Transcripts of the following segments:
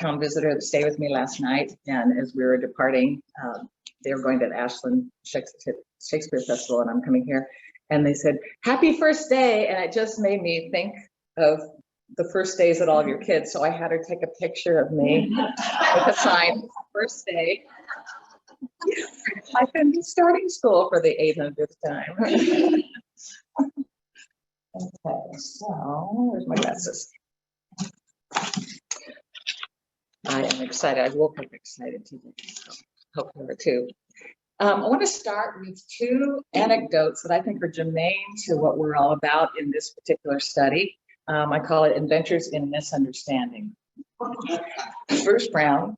town visitor that stayed with me last night, and as we were departing, they were going to the Ashland Shakespeare Festival, and I'm coming here, and they said, "Happy first day," and it just made me think of the first days at all of your kids. So I had her take a picture of me with a sign, "First day." I've been starting school for the 800th time. Okay, so where's my glasses? I am excited. I woke up excited today, so hope you are too. I want to start with two anecdotes that I think are germane to what we're all about in this particular study. I call it Adventures in Misunderstanding. First round.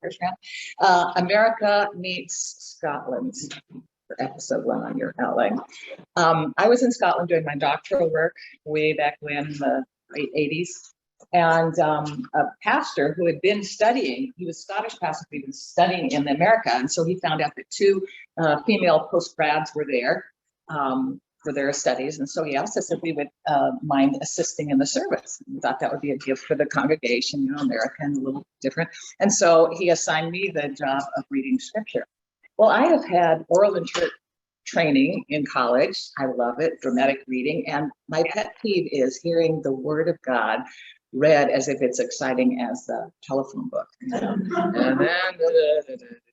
America meets Scotland for episode 1 on your outline. I was in Scotland doing my doctoral work way back when, in the late 80s. And a pastor who had been studying, he was Scottish pastor, he'd been studying in America. And so he found out that 2 female post-grads were there for their studies. And so he asked us if we would mind assisting in the service. We thought that would be a gift for the congregation, you know, American, a little different. And so he assigned me the job of reading scripture. Well, I have had oral and church training in college. I love it, dramatic reading. And my pet peeve is hearing the word of God read as if it's exciting as the telephone book. You know? And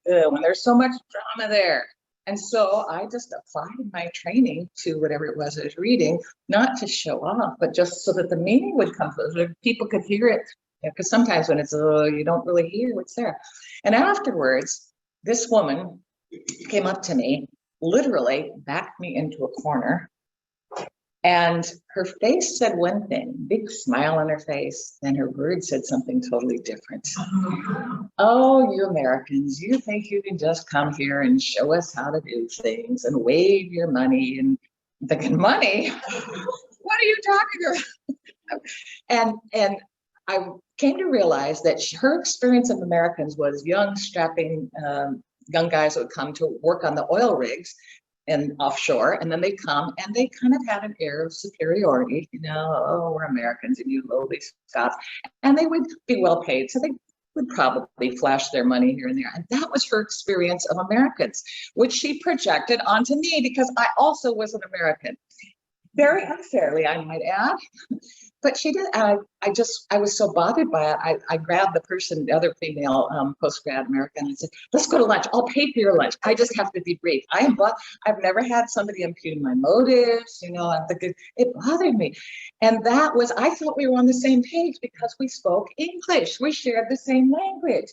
then when there's so much drama there. And so I just applied my training to whatever it was I was reading, not to show off, but just so that the meaning would come through, so people could hear it. Because sometimes when it's, you don't really hear what's there. And afterwards, this woman came up to me, literally backed me into a corner, and her face said one thing, big smile on her face, and her words said something totally different. "Oh, you Americans, you think you can just come here and show us how to do things and wave your money." And I'm thinking, money? What are you talking about? And I came to realize that her experience of Americans was young, strapping young guys would come to work on the oil rigs and offshore, and then they come and they kind of had an air of superiority, you know, "Oh, we're Americans and you lowly Scots," and they would be well paid, so they would probably flash their money here and there. And that was her experience of Americans, which she projected onto me because I also was an American. Very unfairly, I might add. But she did. I was so bothered by it. I grabbed the person, the other female post-grad American, and said, "Let's go to lunch. I'll pay for your lunch. I just have to be brief. I've never had somebody impugn my motives. You know, I'm thinking, it bothered me." And that was, I thought we were on the same page because we spoke English. We shared the same language.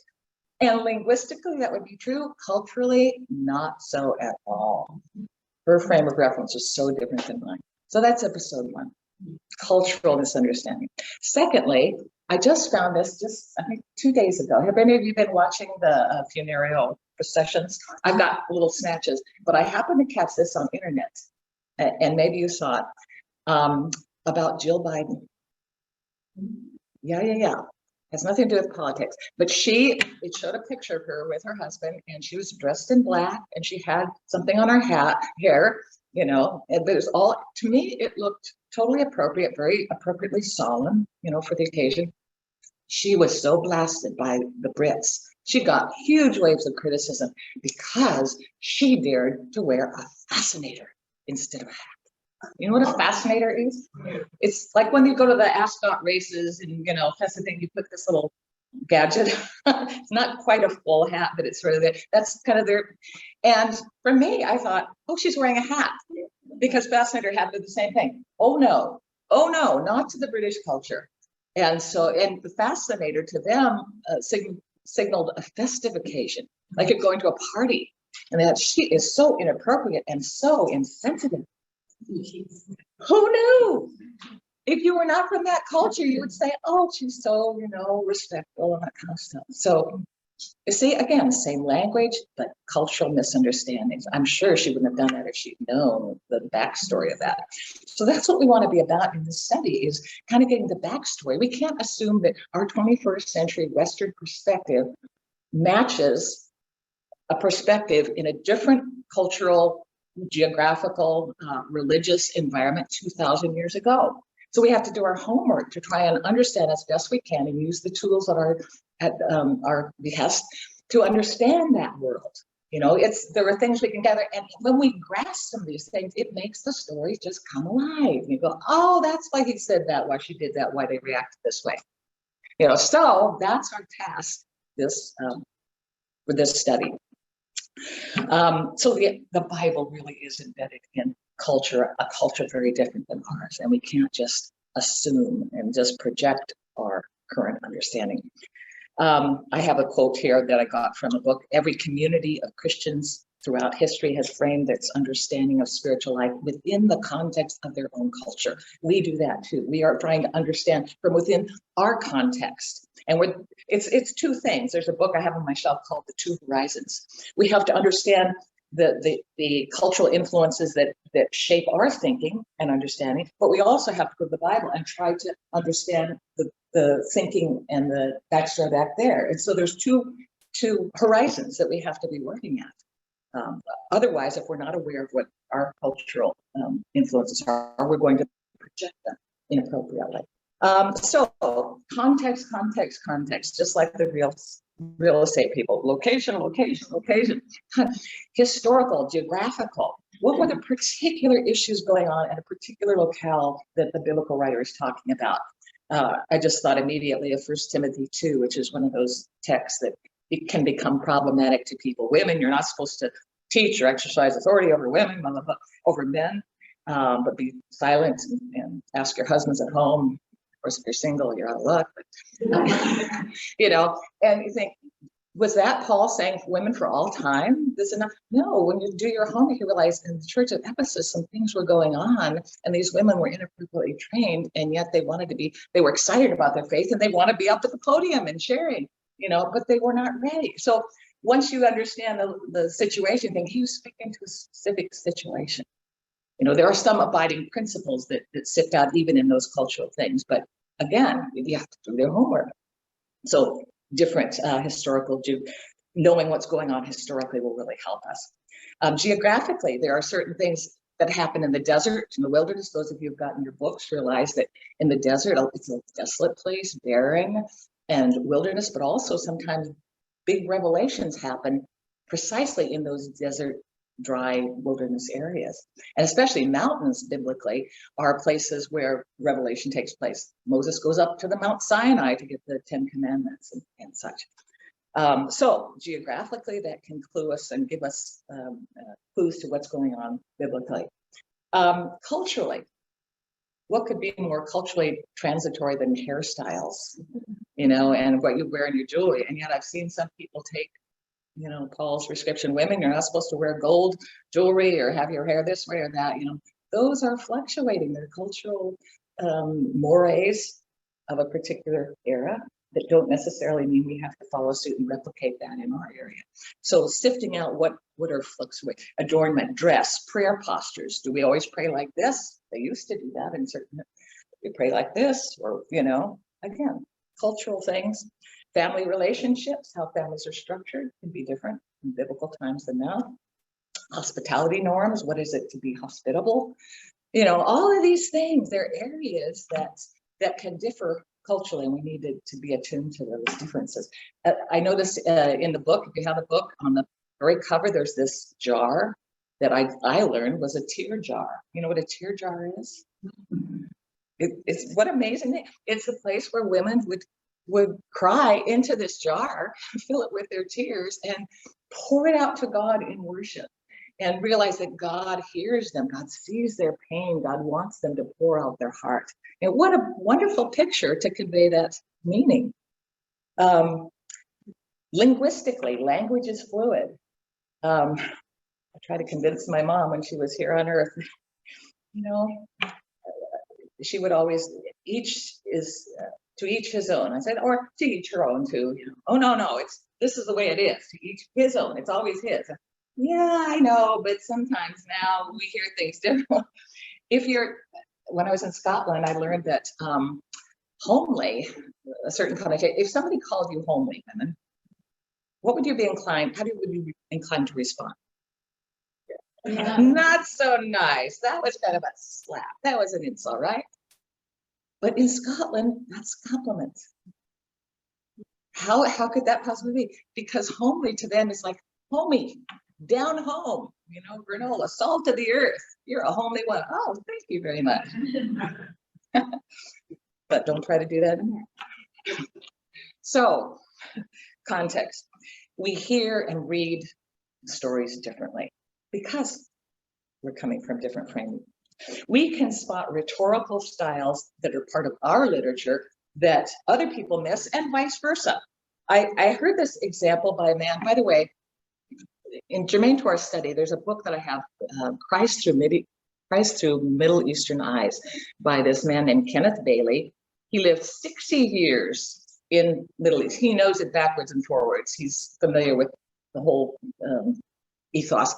And linguistically, that would be true. Culturally, not so at all. Her frame of reference is so different than mine. So that's episode 1. Cultural misunderstanding. Secondly, I just found this I think 2 days ago. Have any of you been watching the funereal processions? I've got little snatches, but I happened to catch this on internet, and maybe you saw it, about Jill Biden. Yeah. Has nothing to do with politics, but it showed a picture of her with her husband, and she was dressed in black, and she had something on her hair, you know, and it was all, to me, it looked totally appropriate, very appropriately solemn, you know, for the occasion. She was so blasted by the Brits. She got huge waves of criticism because she dared to wear a fascinator instead of a hat. You know what a fascinator is? It's like when you go to the ascot races and, you know, that's the thing, you put this little gadget. It's not quite a full hat, but it's sort of that's kind of their. And for me, I thought, oh, she's wearing a hat, because fascinator hat did the same thing. Oh no, not to the British culture. And so, and the fascinator to them signaled a festive occasion, like you're going to a party, and that she is so inappropriate and so insensitive. Who knew? If you were not from that culture, you would say, "Oh, she's so, you know, respectful," and that kind of stuff. So you see, again, same language, but cultural misunderstandings. I'm sure she wouldn't have done that if she'd known the backstory of that. So that's what we want to be about in this study, is kind of getting the backstory. We can't assume that our 21st century Western perspective matches a perspective in a different cultural, geographical, religious environment 2,000 years ago. So we have to do our homework to try and understand as best we can and use the tools at our at our behest to understand that world. There are things we can gather, and when we grasp some of these things, it makes the stories just come alive. You go, oh, that's why he said that, why she did that, why they reacted this way. So that's our task for this study. So the Bible really is embedded in a culture very different than ours, and we can't just assume and just project our current understanding. I have a quote here that I got from a book. Every community of Christians throughout history has framed its understanding of spiritual life within the context of their own culture. We do that too. We are trying to understand from within our context. And it's two things. There's a book I have on my shelf called The Two Horizons. We have to understand the cultural influences that shape our thinking and understanding, but we also have to go to the Bible and try to understand the thinking and the backstory back there. And so there's two horizons that we have to be working at. Otherwise, if we're not aware of what our cultural influences are, we're going to project them inappropriately. So context, just like the real estate people. Location. Historical, geographical. What were the particular issues going on at a particular locale that the biblical writer is talking about? I just thought immediately of 1 Timothy 2, which is one of those texts that it can become problematic to people. Women, you're not supposed to teach or exercise authority over women, blah, blah, blah, over men, but be silent and ask your husbands at home. Of course, if you're single, you're out of luck. But, and you think, was that Paul saying women for all time? This enough? No, when you do your homework, you realize in the church of Ephesus, some things were going on, and these women were inappropriately trained, and yet they were excited about their faith, and they want to be up at the podium and sharing, but they were not ready. So once you understand the situation, think he was speaking to a specific situation. There are some abiding principles that sift out even in those cultural things, but again, you have to do their homework. So different knowing what's going on historically will really help us. Geographically, there are certain things that happen in the desert, in the wilderness. Those of you who've gotten your books realize that in the desert, it's a desolate place, barren and wilderness, but also sometimes big revelations happen precisely in those desert, dry wilderness areas. And especially mountains, biblically, are places where revelation takes place. Moses goes up to the Mount Sinai to get the 10 Commandments and such. So geographically, that can clue us and give us clues to what's going on biblically. Culturally, what could be more culturally transitory than hairstyles, and what you wear in your jewelry? And yet I've seen some people take Paul's prescription, women, you're not supposed to wear gold jewelry or have your hair this way or that, those are fluctuating. They're cultural mores of a particular era that don't necessarily mean we have to follow suit and replicate that in our area. So sifting out what are fluctuating, adornment, dress, prayer postures. Do we always pray like this? They used to do that in certain, we pray like this, or, again, cultural things. Family relationships, how families are structured, can be different in biblical times than now. Hospitality norms, what is it to be hospitable? All of these things, they're areas that can differ culturally, and we needed to be attuned to those differences. I noticed in the book, if you have a book, on the very cover, there's this jar that I learned was a tear jar. You know what a tear jar is? It's what amazing thing. It's a place where women would cry into this jar, fill it with their tears, and pour it out to God in worship, and realize that God hears them, God sees their pain, God wants them to pour out their heart. And what a wonderful picture to convey that meaning. Linguistically, language is fluid. I tried to convince my mom when she was here on earth, she would always, to each his own. I said, or to each her own too. Oh no, this is the way it is. To each his own. It's always his. Yeah, I know, but sometimes now we hear things different. When I was in Scotland, I learned that homely, a certain connotation. If somebody called you homely, women, what would you be inclined? How would you be inclined to respond? Yeah. Not so nice. That was kind of a slap. That was an insult, right? But in Scotland, that's compliments. How could that possibly be? Because homely to them is like homey, down home, granola, salt of the earth. You're a homely one. Oh, thank you very much. But don't try to do that in there. So, context. We hear and read stories differently because we're coming from different framing. We can spot rhetorical styles that are part of our literature that other people miss, and vice versa. I heard this example by a man, by the way, in germane to our study, there's a book that I have, Christ Through Middle Eastern Eyes, by this man named Kenneth Bailey. He lived 60 years in Middle East. He knows it backwards and forwards. He's familiar with the whole ethos.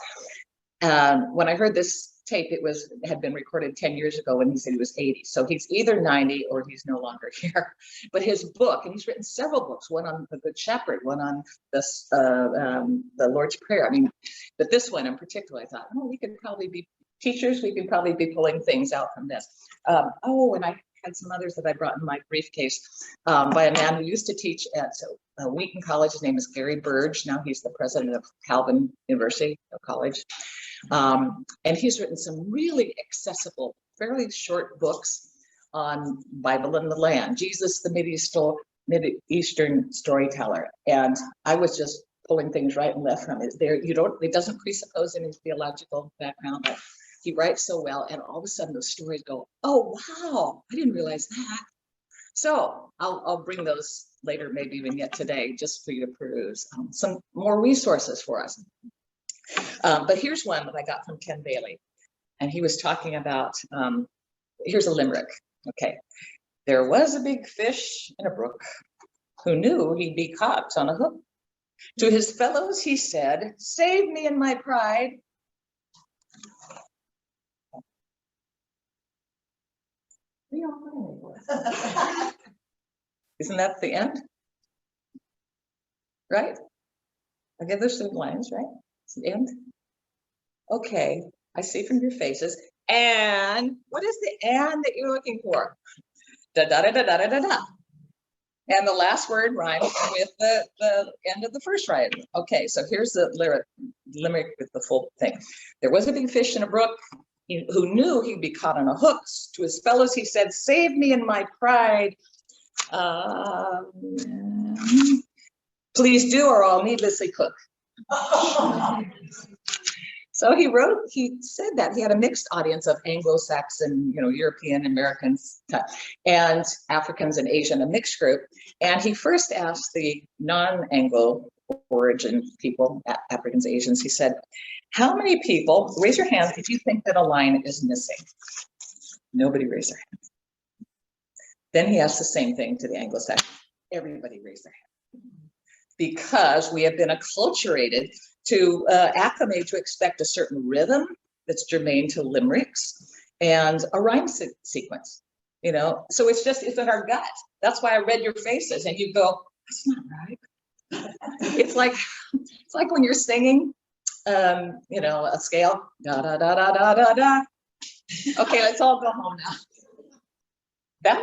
When I heard this tape, it had been recorded 10 years ago when he said he was 80. So he's either 90 or he's no longer here. But his book, and he's written several books, one on the Good Shepherd, one on the Lord's Prayer. I mean, but this one in particular, I thought, we could probably be teachers. We could probably be pulling things out from this. And I had some others that I brought in my briefcase by a man who used to teach at Wheaton College. His name is Gary Burge. Now he's the president of Calvin University College. And he's written some really accessible, fairly short books on Bible and the land, Jesus, the Mid-Eastern storyteller. And I was just pulling things right and left from it. It doesn't presuppose any theological background, but he writes so well, and all of a sudden those stories go, oh, wow, I didn't realize that. So I'll bring those later, maybe even yet today, just for you to peruse. Some more resources for us. But here's one that I got from Ken Bailey. And he was talking about, here's a limerick. Okay. There was a big fish in a brook who knew he'd be caught on a hook. To his fellows he said, save me in my pride. Isn't that the end? Right? Okay, there's some lines, right? It's the end. Okay, I see from your faces. And what is the and that you're looking for? Da da da da da da da. And the last word rhymes with the end of the first rhyme. Okay, so here's the limerick with the full thing. There was a big fish in a brook who knew he'd be caught on a hook. To his fellows he said, save me in my pride. Please do, or I'll needlessly cook. So he said that he had a mixed audience of Anglo-Saxon, European Americans and Africans and Asian, a mixed group. And he first asked the non-Anglo origin people, Africans, Asians, he said, how many people, raise your hand if you think that a line is missing. Nobody raised their hand. Then he asked the same thing to the Anglo-Saxons. Everybody raised their hand. Because we have been acculturated to acclimate to expect a certain rhythm that's germane to limericks and a rhyme sequence, So it's in our gut. That's why I read your faces and you go, that's not right. It's like when you're singing, a scale, da da da da da da da. Okay, let's all go home now.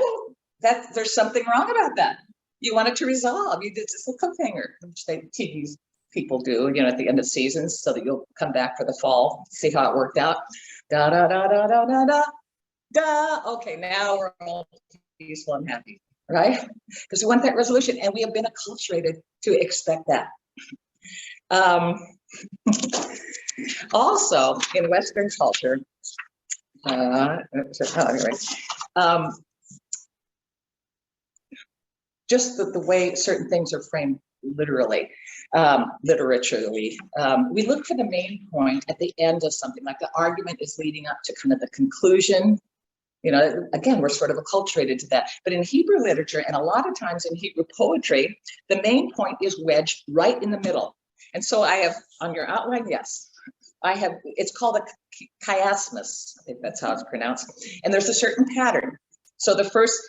There's something wrong about that. You want it to resolve. It's a cliffhanger, which TV people do, at the end of seasons, so that you'll come back for the fall, see how it worked out. Da da da da da da da da. Okay, now we're all peaceful and happy, right? Because we want that resolution, and we have been acculturated to expect that. Also, in Western culture, just the way certain things are framed literaturally, we look for the main point at the end of something, like the argument is leading up to kind of the conclusion. Again, we're sort of acculturated to that. But in Hebrew literature, and a lot of times in Hebrew poetry, the main point is wedged right in the middle. And so I have, on your outline, yes, it's called a chiasmus, I think that's how it's pronounced. And there's a certain pattern. So this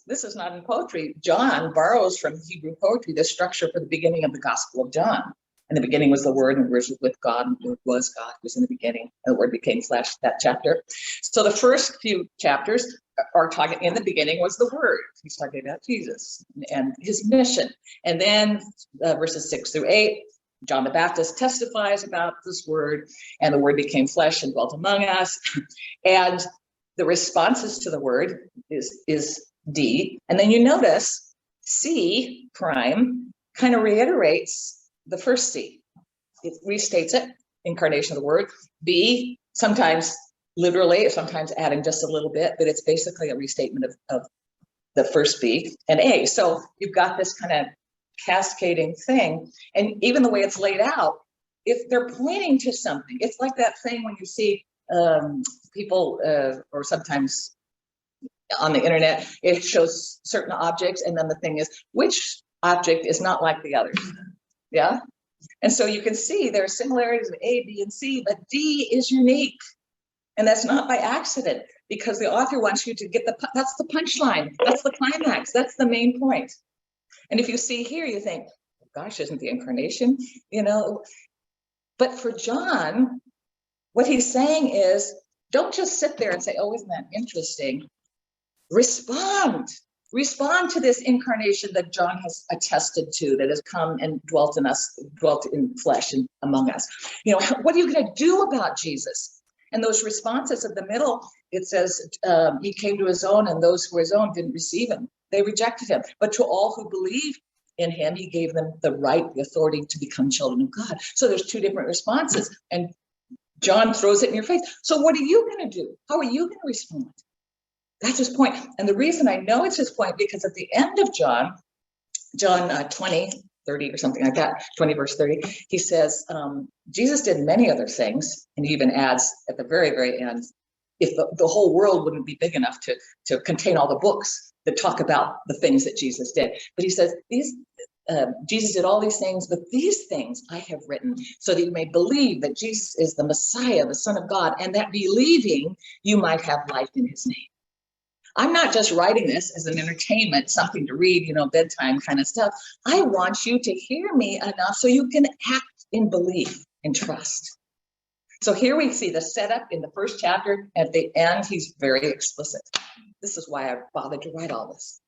is not in poetry. John borrows from Hebrew poetry the structure for the beginning of the Gospel of John. And the beginning was the Word, and the Word was with God, and the Word was God, was in the beginning, and the Word became flesh, that chapter. So the first few chapters are talking, in the beginning was the Word. He's talking about Jesus and his mission. And then verses 6-8, John the Baptist testifies about this Word, and the Word became flesh and dwelt among us. And the responses to the Word is D. And then you notice C prime kind of reiterates the first C. It restates it, incarnation of the Word. B, sometimes literally, sometimes adding just a little bit, but it's basically a restatement of the first B and A. So you've got this kind of cascading thing. And even the way it's laid out, if they're pointing to something, it's like that thing when you see people, or sometimes on the internet, it shows certain objects, and then the thing is, which object is not like the others? Yeah. And so you can see there are similarities in A, B, and C, but D is unique. And that's not by accident, because the author wants you to get that's the punchline, that's the climax, that's the main point. And if you see here, you think, oh, gosh, isn't the incarnation, But for John, what he's saying is, don't just sit there and say, oh, isn't that interesting? Respond to this incarnation that John has attested to, that has come and dwelt in flesh and among us. What are you going to do about Jesus? And those responses at the middle, it says, he came to his own, and those who were his own didn't receive him. They rejected him. But to all who believe in him, he gave them the right, the authority to become children of God. So there's two different responses. And John throws it in your face. So what are you going to do? How are you going to respond? That's his point. And the reason I know it's his point, because at the end of John 20:30 or something like that, 20 verse 30, he says, Jesus did many other things. And he even adds at the very, very end, if the whole world wouldn't be big enough to contain all the books that talk about the things that Jesus did. But he says, Jesus did all these things, but these things I have written so that you may believe that Jesus is the Messiah, the Son of God, and that believing you might have life in his name. I'm not just writing this as an entertainment, something to read, bedtime kind of stuff. I want you to hear me enough so you can act in belief and trust. So here we see the setup in the first chapter. At the end, he's very explicit. This is why I bothered to write all this.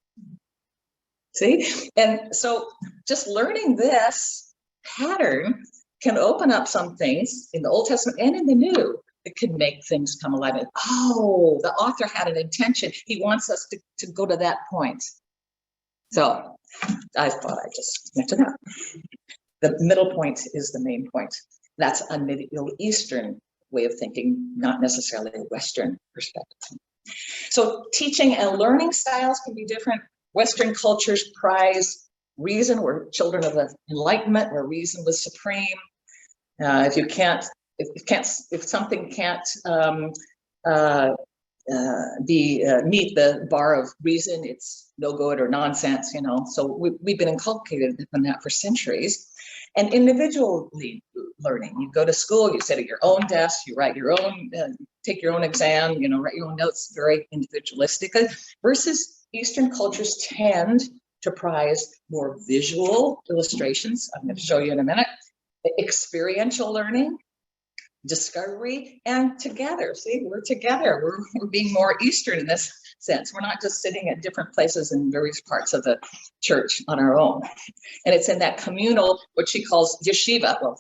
See? And so just learning this pattern can open up some things in the Old Testament and in the New. It can make things come alive. And, oh, the author had an intention. He wants us to go to that point. So I thought I'd just mention that. The middle point is the main point. That's a Middle Eastern way of thinking, not necessarily a Western perspective. So teaching and learning styles can be different. Western cultures prize reason. We're children of the Enlightenment, where reason was supreme. If something can't meet the bar of reason, it's no good or nonsense, So we've been inculcated in that for centuries. And individually learning, you go to school, you sit at your own desk, you write your own, take your own exam, write your own notes, very individualistic. Versus Eastern cultures tend to prize more visual illustrations. I'm going to show you in a minute. Experiential learning, discovery, and together. See, we're together. We're being more Eastern in this sense. We're not just sitting at different places in various parts of the church on our own. And it's in that communal, what she calls yeshiva. Well,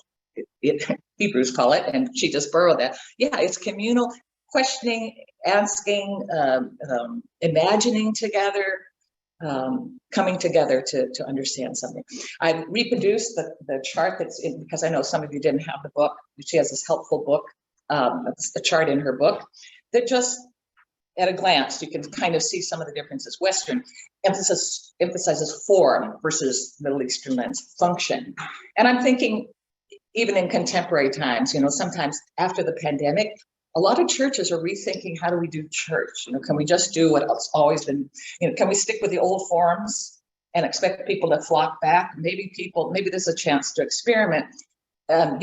Hebrews call it, and she just borrowed that. Yeah, it's communal, questioning, asking, imagining together, coming together to understand something. I reproduced the chart that's in, because I know some of you didn't have the book. She has this helpful book, a chart in her book that just at a glance, you can kind of see some of the differences. Western emphasizes form versus Middle Eastern lens, function. And I'm thinking, even in contemporary times, sometimes after the pandemic, a lot of churches are rethinking, how do we do church? Can we just do what's always been, can we stick with the old forms and expect people to flock back? Maybe there's a chance to experiment and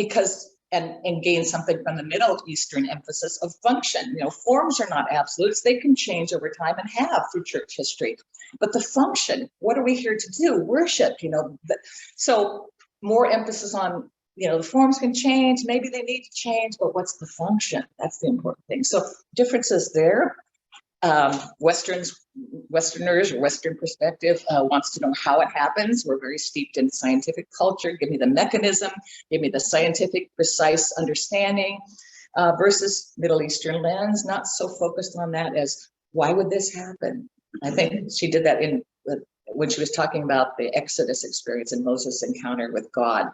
gain something from the Middle Eastern emphasis of function. Forms are not absolutes. They can change over time and have through church history. But the function, what are we here to do? Worship, So more emphasis on, the forms can change, maybe they need to change, but what's the function? That's the important thing. So differences there. Westerners or Western perspective wants to know how it happens. We're very steeped in scientific culture. Give me the mechanism, give me the scientific, precise understanding, versus Middle Eastern lens, not so focused on that as why would this happen? I think she did that when she was talking about the Exodus experience and Moses' encounter with God.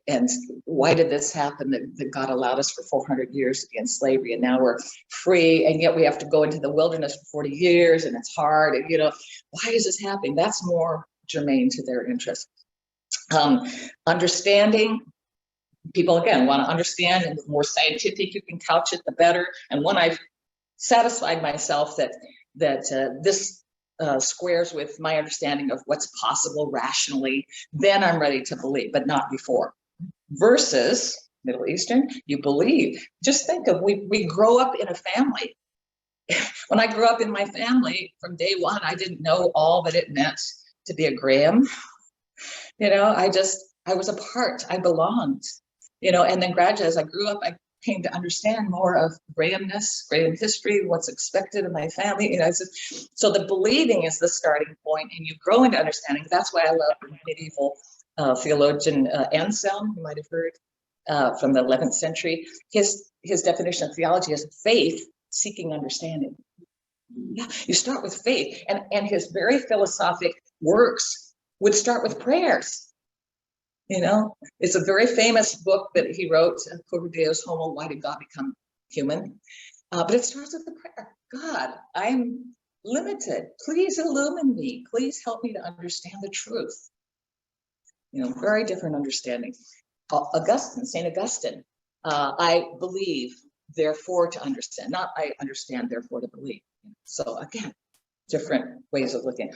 And why did this happen, that God allowed us for 400 years to be in slavery, and now we're free, and yet we have to go into the wilderness for 40 years and it's hard, and why is this happening? That's more germane to their interest. Understanding, people again want to understand, and the more scientific you can couch it, the better. And when I've satisfied myself that this squares with my understanding of what's possible rationally, then I'm ready to believe, but not before. Versus Middle Eastern, you believe. Just think of, we grow up in a family. When I grew up in my family, from day one, I didn't know all that it meant to be a Graham. I was a part, I belonged, and then gradually as I grew up, I came to understand more of Grahamness, Graham history, what's expected of my family. So the believing is the starting point, and you grow into understanding. That's why I love medieval theologian Anselm, you might have heard, from the 11th century. His definition of theology is faith seeking understanding. Yeah, you start with faith, and his very philosophic works would start with prayers. It's a very famous book that he wrote, Cor Deus Homo, Why Did God Become Human? But it starts with the prayer. God, I'm limited. Please illumine me. Please help me to understand the truth. Very different understanding. St. Augustine, I believe, therefore to understand, not I understand, therefore to believe. So again, different ways of looking.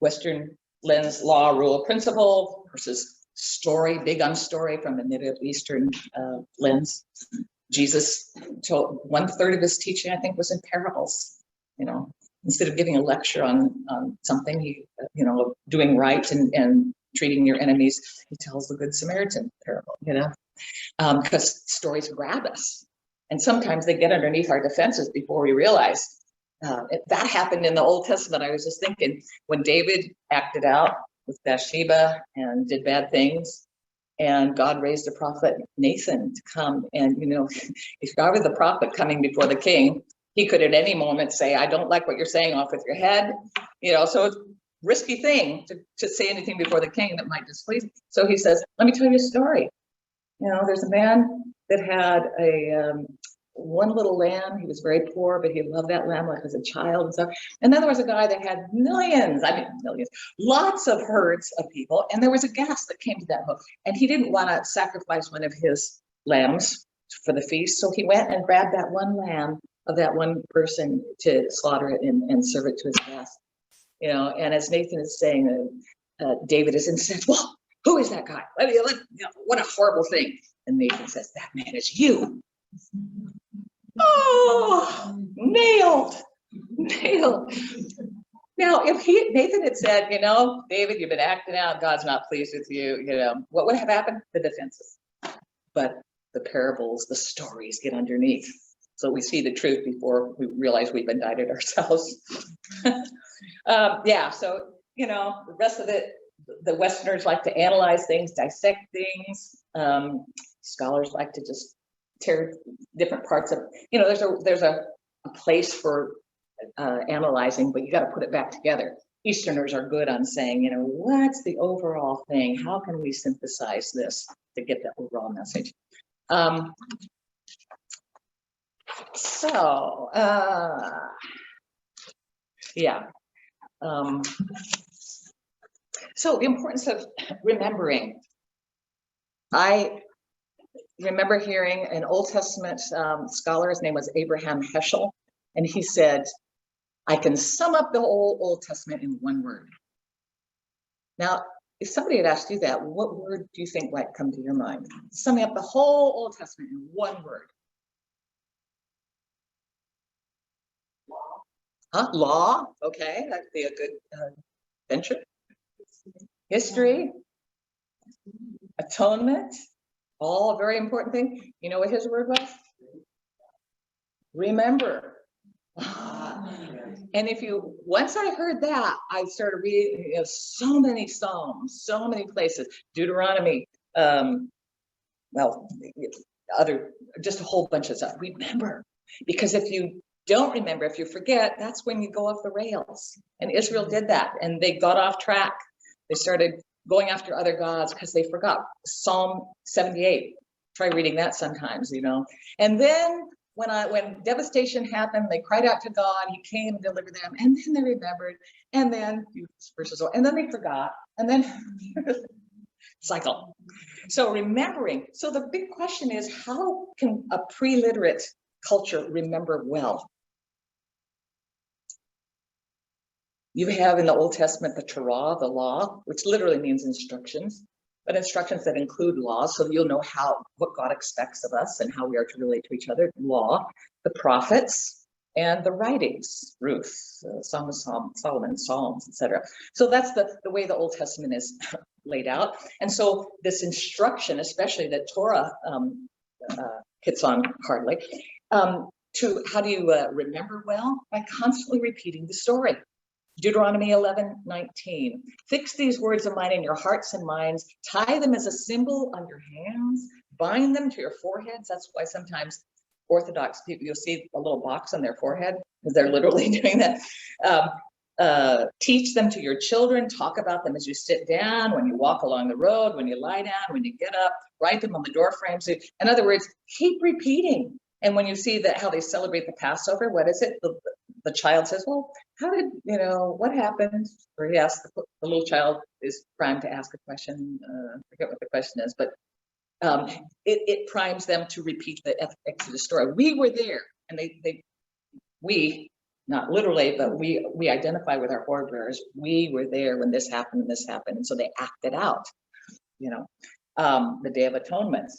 Western lens, law, rule, principle versus story, big on story from the Middle Eastern lens. Jesus told 1/3 of his teaching, I think, was in parables. Instead of giving a lecture on something, he, doing right and treating your enemies, he tells the Good Samaritan parable, because stories grab us. And sometimes they get underneath our defenses before we realize. That happened in the Old Testament. I was just thinking, when David acted out with Bathsheba and did bad things, and God raised a prophet, Nathan, to come. And, if God were the prophet coming before the king, he could at any moment say, I don't like what you're saying, off with your head. So it's a risky thing to say anything before the king that might displease him. So he says, let me tell you a story. There's a man that had one little lamb. He was very poor, but he loved that lamb like as a child and stuff. And then there was a guy that had millions, lots of herds of people. And there was a guest that came to that home, and he didn't want to sacrifice one of his lambs for the feast. So he went and grabbed that one lamb of that one person to slaughter it and serve it to his guest. And as Nathan is saying, David is said, well, who is that guy? What a horrible thing. And Nathan says, that man is you. Oh, nailed. Now, if Nathan had said, David, you've been acting out, God's not pleased with you, what would have happened? The defenses. But the parables, the stories get underneath. So we see the truth before we realize we've indicted ourselves. So, the rest of it, the Westerners like to analyze things, dissect things. Scholars like to just tear different parts of, there's a place for analyzing, but you got to put it back together. Easterners are good on saying, what's the overall thing? How can we synthesize this to get the overall message? So the importance of remembering. I remember hearing an Old Testament scholar, his name was Abraham Heschel, and he said, I can sum up the whole Old Testament in one word. Now, if somebody had asked you that, what word do you think might come to your mind? Summing up the whole Old Testament in one word. Law, okay, that'd be a good venture. History, atonement, all a very important thing. You know what his word was? remember. And once I heard that, I started reading so many Psalms, so many places, Deuteronomy, just a whole bunch of stuff. Remember, because if you don't remember, if you forget, that's when you go off the rails. And Israel did that, and they got off track. They started going after other gods because they forgot. Psalm 78. Try reading that sometimes, And then when devastation happened, they cried out to God. He came and delivered them, and then they remembered, and then and then they forgot, and then cycle. So remembering. So the big question is, how can a pre-literate culture remember well? You have in the Old Testament the Torah, the law, which literally means instructions, but instructions that include laws, so you'll know what God expects of us and how we are to relate to each other. Law, the prophets, and the writings, Ruth, Song of Solomon, Psalms, etc. So that's the way the Old Testament is laid out. And so this instruction, especially that Torah hits on hardly, to how do you remember well? By constantly repeating the story. Deuteronomy 11:19. Fix these words of mine in your hearts and minds. Tie them as a symbol on your hands. Bind them to your foreheads. That's why sometimes Orthodox people, you'll see a little box on their forehead, because they're literally doing that. Teach them to your children. Talk about them as you sit down, when you walk along the road, when you lie down, when you get up. Write them on the door frames. In other words, keep repeating. And when you see how they celebrate the Passover, what is it? The child says, well, what happened? Or he asks, the little child is primed to ask a question. I forget what the question is, but it primes them to repeat the Exodus story. We were there, and we, not literally, but we identify with our forebears. We were there when this happened and this happened. And so they acted out, the Day of Atonement,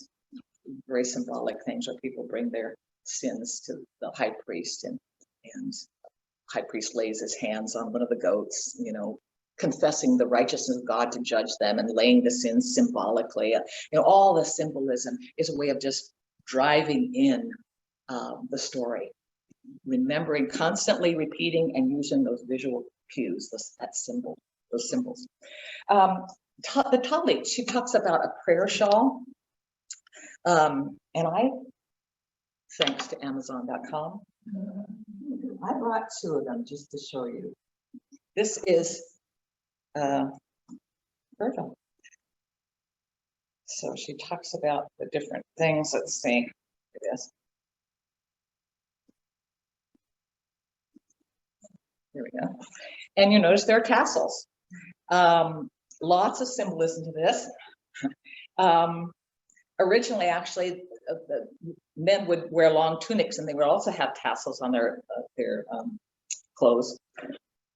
very symbolic things where people bring their sins to the high priest, and high priest lays his hands on one of the goats, confessing the righteousness of God to judge them and laying the sins symbolically. All the symbolism is a way of just driving in the story, remembering, constantly repeating and using those visual cues, those symbols. The Talit, she talks about a prayer shawl. And thanks to Amazon.com, I brought two of them just to show you. This is Virgil. So she talks about the different things. Let's see. It is. Here we go. And you notice there are tassels. Lots of symbolism to this. Originally, actually, the men would wear long tunics, and they would also have tassels on their clothes.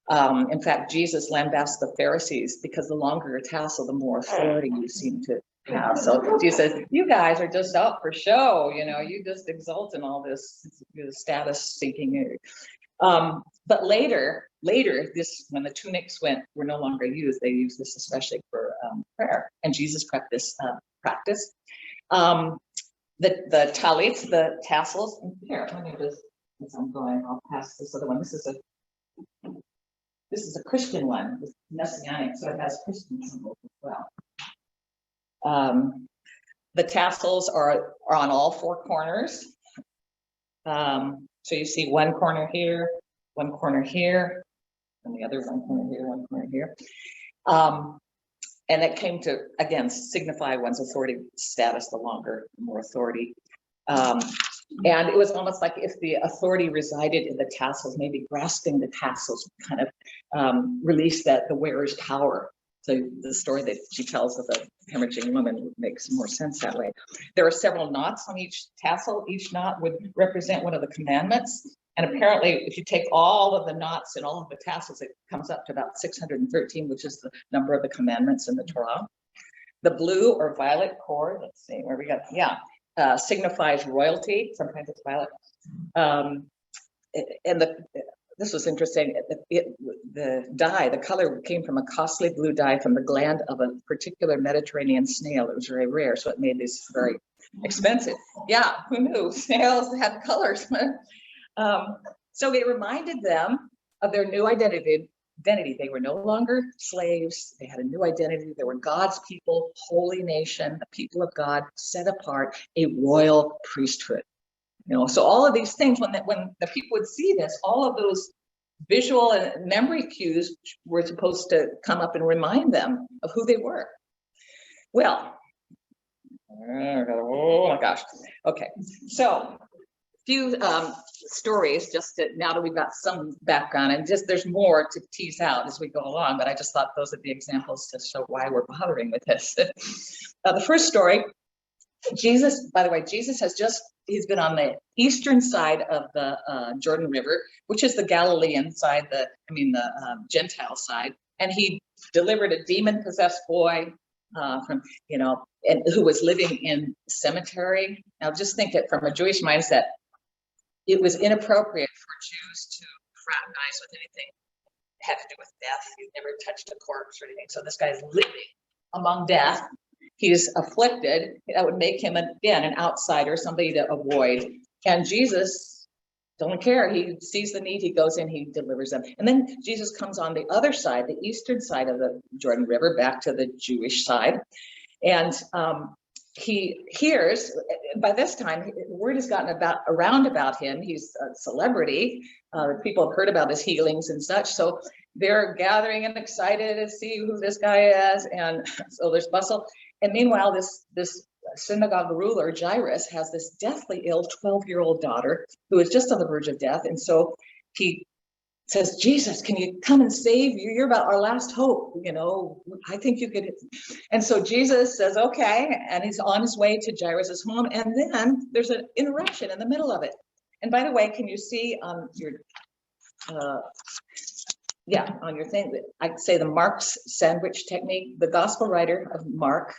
In fact, Jesus lambasted the Pharisees because the longer your tassel, the more authority you seem to have. So Jesus says, you guys are just out for show, you just exult in all this status seeking. But later, when the tunics were no longer used, they used this especially for prayer, and Jesus prepped this practice. The talits, the tassels. Here, let me just, as I'm going, I'll pass this other one. This is a Christian one, it's messianic, so it has Christian symbols as well. The tassels are on all four corners. So you see one corner here, and the other one corner here. And it came to, again, signify one's authority status, the more authority. And it was almost like if the authority resided in the tassels, maybe grasping the tassels kind of release the wearer's power. So the story that she tells of the hemorrhaging woman makes more sense that way. There are several knots on each tassel. Each knot would represent one of the commandments. And apparently, if you take all of the knots and all of the tassels, it comes up to about 613, which is the number of the commandments in the Torah. The blue or violet cord, let's see where we got, signifies royalty. Sometimes it's violet. And this was interesting. The dye, the color came from a costly blue dye from the gland of a particular Mediterranean snail. It was very rare, so it made this very expensive. Yeah, who knew? Snails had colors. So it reminded them of their new identity. They were no longer slaves. They had a new identity. They were God's people, holy nation, the people of God, set apart, a royal priesthood. So all of these things, when the people would see this, all of those visual and memory cues were supposed to come up and remind them of who they were. Well, oh my gosh. Okay, so few stories just now that we've got some background, and just there's more to tease out as we go along, but I just thought those would be examples to show why we're bothering with this. The first story, Jesus, by the way, Jesus he's been on the eastern side of the Jordan River, which is the Galilean side, the Gentile side, and he delivered a demon-possessed boy from, and who was living in cemetery. Now just think it from a Jewish mindset, it was inappropriate for Jews to fraternize with anything that had to do with death. He never touched a corpse or anything. So this guy's living among death. He's afflicted. That would make him, again, an outsider, somebody to avoid. And Jesus don't care. He sees the need. He goes in, he delivers them. And then Jesus comes on the other side, the eastern side of the Jordan River, back to the Jewish side. And he hears, by this time, word has gotten around about him. He's a celebrity. People have heard about his healings and such. So they're gathering and excited to see who this guy is. And so there's bustle. And meanwhile, this synagogue ruler, Jairus, has this deathly ill 12-year-old daughter who is just on the verge of death. And so he says, Jesus, can you come and save you? You're about our last hope. I think you could. And so Jesus says, okay. And he's on his way to Jairus's home. And then there's an interruption in the middle of it. And by the way, can you see on your, on your thing, I'd say the Mark's sandwich technique. The gospel writer of Mark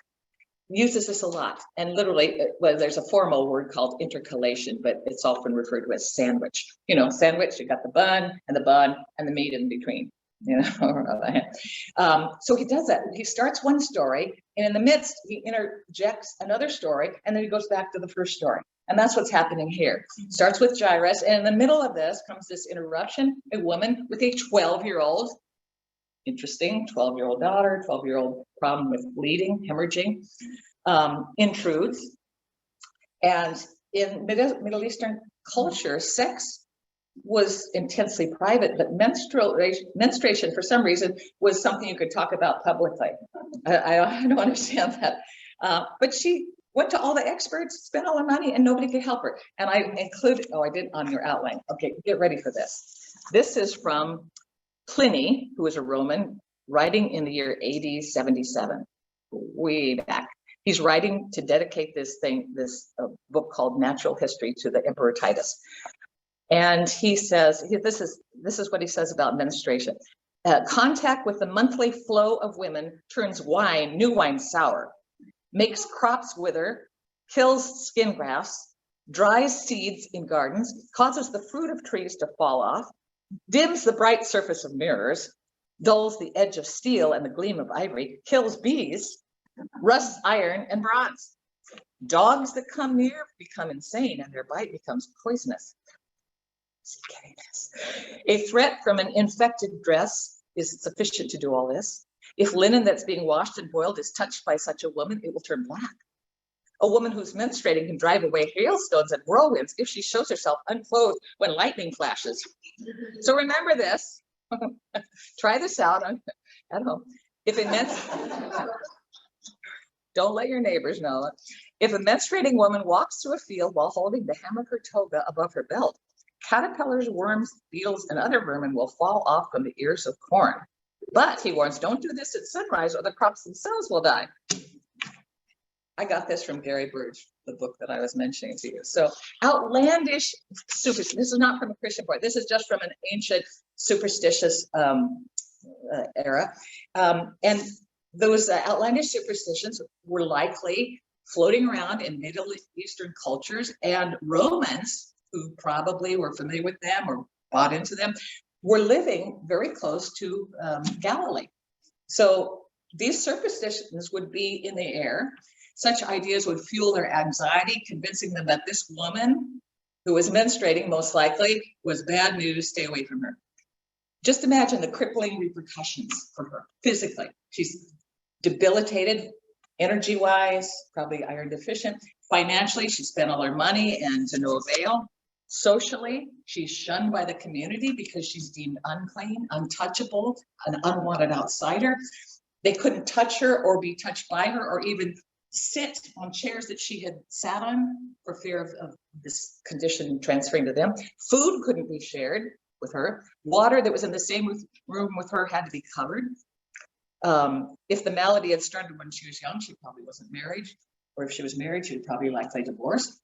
uses this a lot, and literally, there's a formal word called intercalation, but it's often referred to as sandwich. Sandwich, you got the bun and the meat in between. So he does that. He starts one story, and in the midst, he interjects another story, and then he goes back to the first story. And that's what's happening here. Starts with Jairus, and in the middle of this comes this interruption, a woman with a 12-year-old, interesting, 12-year-old daughter, 12-year-old problem with bleeding, hemorrhaging, intrudes. And in Middle Eastern culture, sex was intensely private, but menstruation, for some reason, was something you could talk about publicly. I don't understand that. But she went to all the experts, spent all the money, and nobody could help her. And I included, I did on your outline. Okay, get ready for this. This is from Pliny, who was a Roman, writing in the year AD 77, way back. He's writing to dedicate this book called Natural History to the Emperor Titus. And he says, this is what he says about menstruation. Contact with the monthly flow of women turns new wine sour, makes crops wither, kills skin grafts, dries seeds in gardens, causes the fruit of trees to fall off, dims the bright surface of mirrors, dulls the edge of steel and the gleam of ivory, kills bees, rusts iron and bronze. Dogs that come near become insane and their bite becomes poisonous. A threat from an infected dress is sufficient to do all this. If linen that's being washed and boiled is touched by such a woman, it will turn black. A woman who's menstruating can drive away hailstones and whirlwinds if she shows herself unclothed when lightning flashes. So remember this. Try this out at home. Don't let your neighbors know it. If a menstruating woman walks through a field while holding the hem of her toga above her belt, caterpillars, worms, beetles, and other vermin will fall off from the ears of corn. But, he warns, don't do this at sunrise or the crops themselves will die. I got this from Gary Burge, the book that I was mentioning to you. So outlandish superstition. This is not from a Christian point. This is just from an ancient superstitious era. And those outlandish superstitions were likely floating around in Middle Eastern cultures, and Romans, who probably were familiar with them or bought into them, were living very close to Galilee. So these superstitions would be in the air. Such ideas would fuel their anxiety, convincing them that this woman who was menstruating, most likely, was bad news. Stay away from her. Just imagine the crippling repercussions for her physically. She's debilitated, energy-wise, probably iron deficient. Financially, she spent all her money and to no avail. Socially, she's shunned by the community because she's deemed unclean, untouchable, an unwanted outsider. They couldn't touch her or be touched by her or even sit on chairs that she had sat on for fear of this condition transferring to them. Food couldn't be shared with her. Water that was in the same room with her had to be covered. If the malady had started when she was young, she probably wasn't married. Or if she was married, she would probably likely divorce.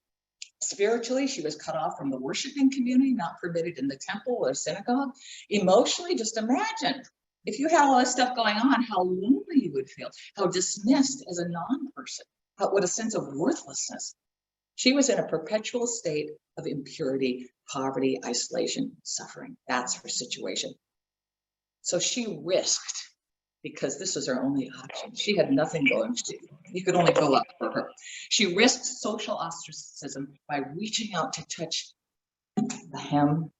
Spiritually, she was cut off from the worshiping community, not permitted in the temple or synagogue. Emotionally, just imagine if you had all this stuff going on, how lonely you would feel, how dismissed as a non-person, what a sense of worthlessness. She was in a perpetual state of impurity, poverty, isolation, suffering. That's her situation. So she risked, because this was her only option. She had nothing going to. You could only go up for her. She risked social ostracism by reaching out to touch the hem,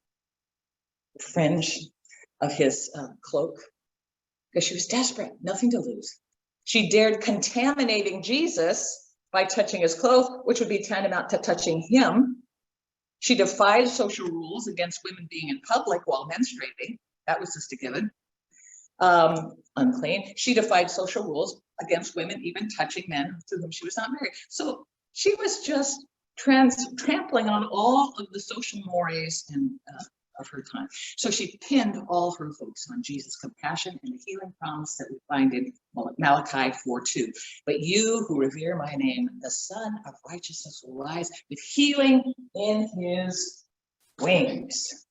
the fringe of his cloak, because she was desperate, nothing to lose. She dared contaminating Jesus by touching his clothes, which would be tantamount to touching him. She defied social rules against women being in public while menstruating. That was just a given. Unclean. She defied social rules against women even touching men to whom she was not married. So she was just trampling on all of the social mores and of her time. So she pinned all her hopes on Jesus' compassion and the healing promise that we find in Malachi 4:2. But you who revere my name, the Son of Righteousness will rise with healing in his wings.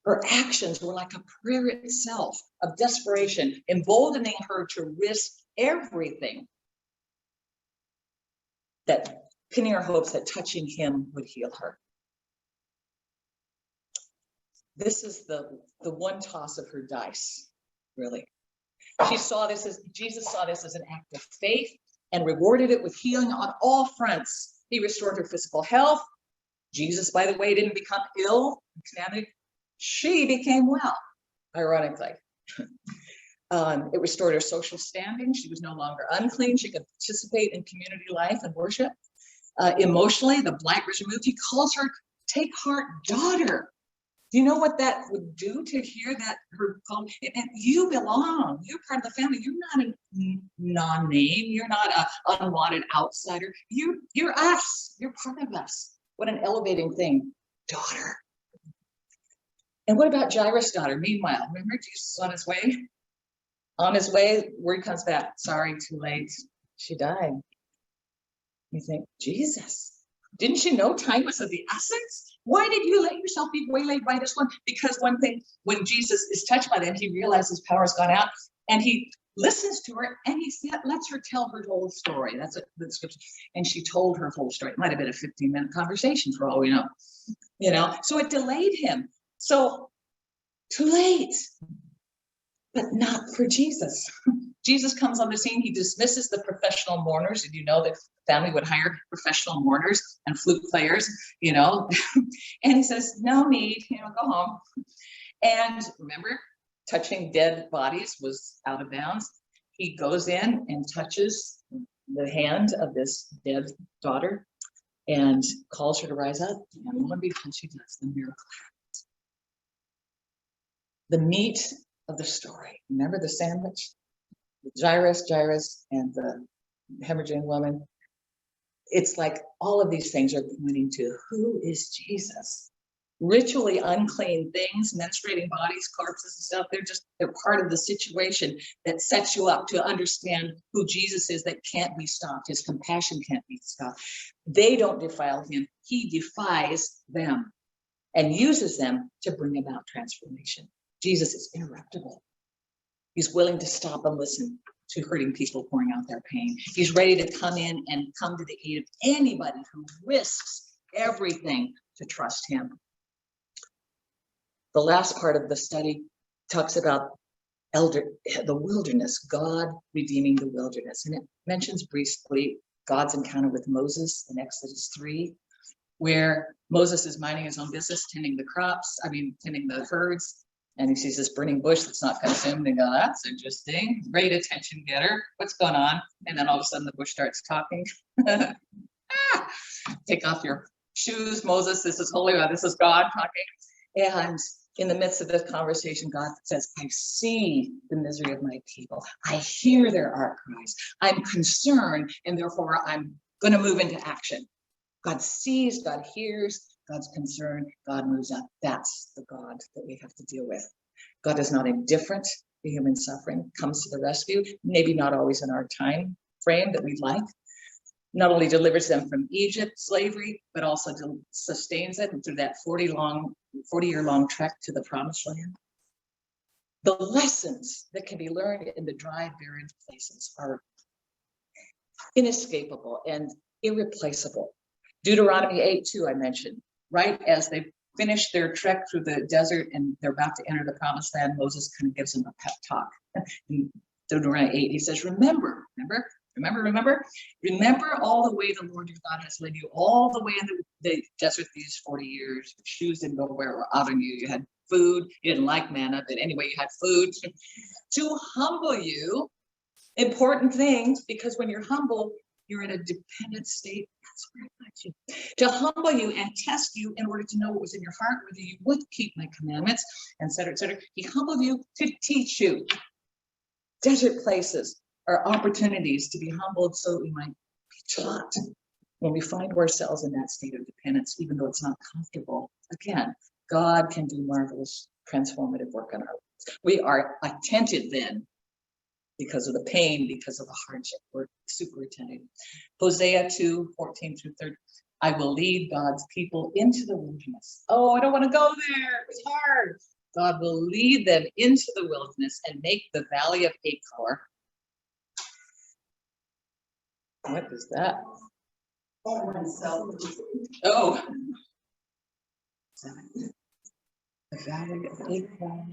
Her actions were like a prayer itself of desperation, emboldening her to risk everything, that pinning her hopes that touching him would heal her. This is the one toss of her dice, really. Jesus saw this as an act of faith and rewarded it with healing on all fronts. He restored her physical health. Jesus, by the way, didn't become ill, contaminated. She became well, ironically. It restored her social standing. She was no longer unclean. She could participate in community life and worship. Emotionally, the blank was removed. He calls her, take heart, daughter. Do you know what that would do to hear that her call? And you belong. You're part of the family. You're not a non-name. You're not an unwanted outsider. You're us. You're part of us. What an elevating thing, daughter. And what about Jairus' daughter? Meanwhile, remember Jesus on his way? On his way, word comes back. Sorry, too late. She died. You think, Jesus, didn't you know time was of the essence? Why did you let yourself be waylaid by this one? Because one thing, when Jesus is touched by them, he realizes his power's gone out, and he listens to her, and he lets her tell her whole story. That's the scripture. And she told her whole story. It might have been a 15-minute conversation for all we know. So it delayed him. So too late, but not for Jesus. Jesus comes on the scene. He dismisses the professional mourners. Did you know that family would hire professional mourners and flute players, And he says, no need, go home. And remember, touching dead bodies was out of bounds. He goes in and touches the hand of this dead daughter and calls her to rise up. And lo and behold, she does. The miracle happens. The meat of the story. Remember the sandwich? Jairus, and the hemorrhaging woman. It's like all of these things are pointing to who is Jesus. Ritually unclean things, menstruating bodies, corpses and stuff, they're part of the situation that sets you up to understand who Jesus is, that can't be stopped. His compassion can't be stopped. They don't defile him. He defies them and uses them to bring about transformation. Jesus is interruptible. He's willing to stop and listen to hurting people pouring out their pain. He's ready to come in and come to the aid of anybody who risks everything to trust him. The last part of the study talks about the wilderness, God redeeming the wilderness. And it mentions briefly God's encounter with Moses in Exodus 3. where Moses is minding his own business, tending the herds, and he sees this burning bush that's not consumed, and go, that's interesting, great attention getter, what's going on? And then all of a sudden the bush starts talking. Take off your shoes, Moses, this is holy, this is God talking. And in the midst of this conversation, God says, I see the misery of my people. I hear their heart cries. I'm concerned, and therefore I'm going to move into action. God sees, God hears, God's concerned, God moves up. That's the God that we have to deal with. God is not indifferent to human suffering, comes to the rescue, maybe not always in our time frame that we'd like. Not only delivers them from Egypt slavery, but also sustains it through that 40-year-long trek to the promised land. The lessons that can be learned in the dry, barren places are inescapable and irreplaceable. Deuteronomy 8:2 I mentioned, right as they finish their trek through the desert and they're about to enter the promised land, Moses kind of gives them a pep talk. In Deuteronomy 8, he says, remember all the way the Lord your God has led you all the way in the desert these 40 years. Your shoes didn't go where were out on you. You had food. You didn't like manna, but anyway, you had food to humble you. Important things, because when you're humble, you're in a dependent state. That's where I got you. To humble you and test you in order to know what was in your heart, whether you would keep my commandments, et cetera, et cetera. He humbled you to teach you. Desert places are opportunities to be humbled so that we might be taught. When we find ourselves in that state of dependence, even though it's not comfortable, again, God can do marvelous transformative work in our lives. We are attentive then because of the pain, because of the hardship. We're super attentive. Hosea 2:14-30. I will lead God's people into the wilderness. Oh, I don't want to go there. It's hard. God will lead them into the wilderness and make the valley of Achor. What is that? Oh. The valley of Achor.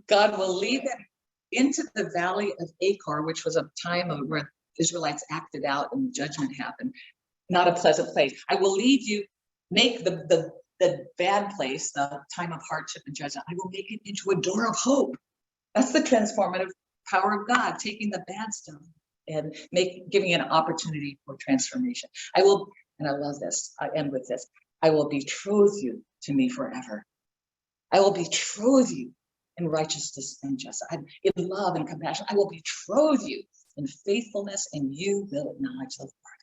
God will lead them into the valley of Achor, which was a time of where Israelites acted out and judgment happened. Not a pleasant place. I will lead you, make the bad place, the time of hardship and judgment, I will make it into a door of hope. That's the transformative power of God, taking the bad stuff and giving it an opportunity for transformation. I will, and I love this, I end with this, I will betroth you to me forever. I will betroth you in righteousness and justice, in love and compassion. I will betroth you in faithfulness, and you will acknowledge the Lord.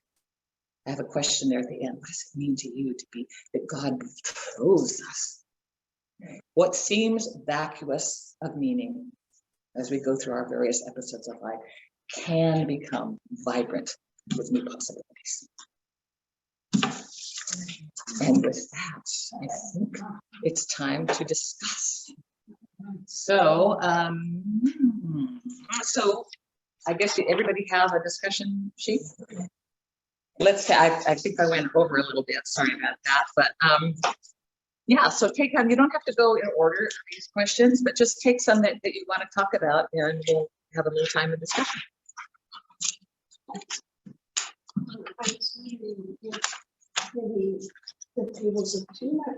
I have a question there at the end. What does it mean to you to be that God betroths us? What seems vacuous of meaning as we go through our various episodes of life can become vibrant with new possibilities. And with that, I think it's time to discuss. So I guess everybody have a discussion sheet. Let's say I think I went over a little bit. Sorry about that, but yeah. So take time. You don't have to go in order of these questions, but just take some that you want to talk about, and we'll have a little time of discussion. The tables of two